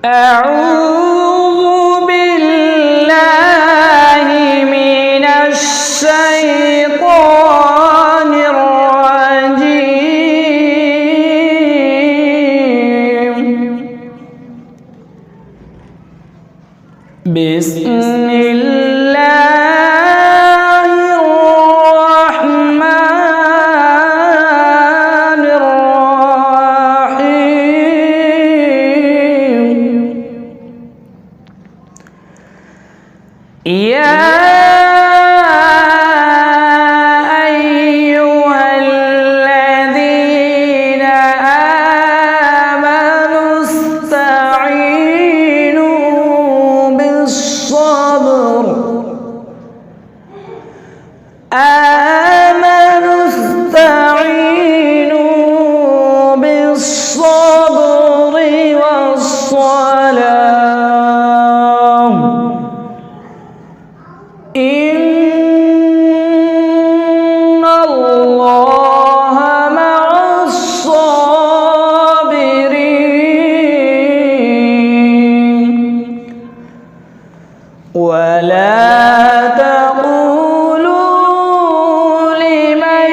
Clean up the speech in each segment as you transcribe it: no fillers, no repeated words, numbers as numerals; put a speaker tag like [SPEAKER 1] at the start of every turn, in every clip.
[SPEAKER 1] أعوذ بالله من الشيطان الرجيم. بسم الله الرحمن الرحيم. يا أيها الذين آمنوا استعينوا بالصبر والصلاة إن الله مع الصابرين. ولا تقولوا لمن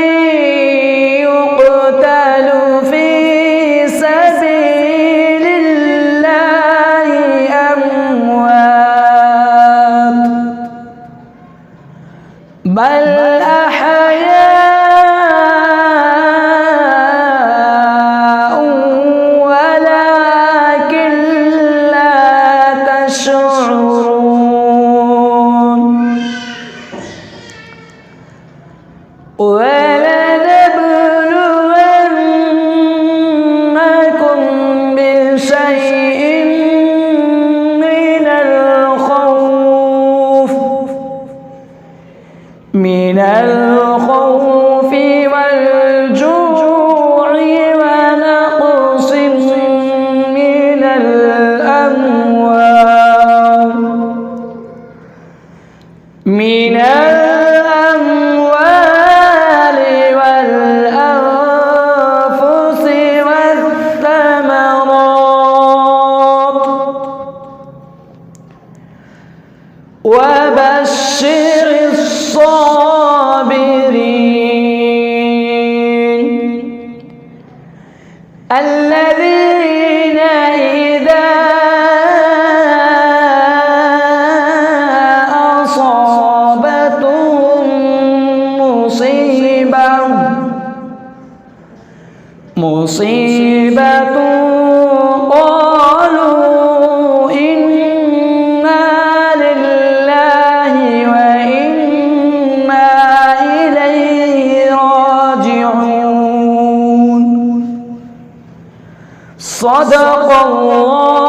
[SPEAKER 1] يقتل في سبيل الله أموات، بل أحياء ولكن لا تشعرون. ولنبلونكم بشيء من الخوف والجوع ونقص من الأموال والأنفس والثمرات. وبشر الصابرين الذين إذا أصابتهم مصيبة قالوا إنا لله وإنا إليه راجعون. صدق الله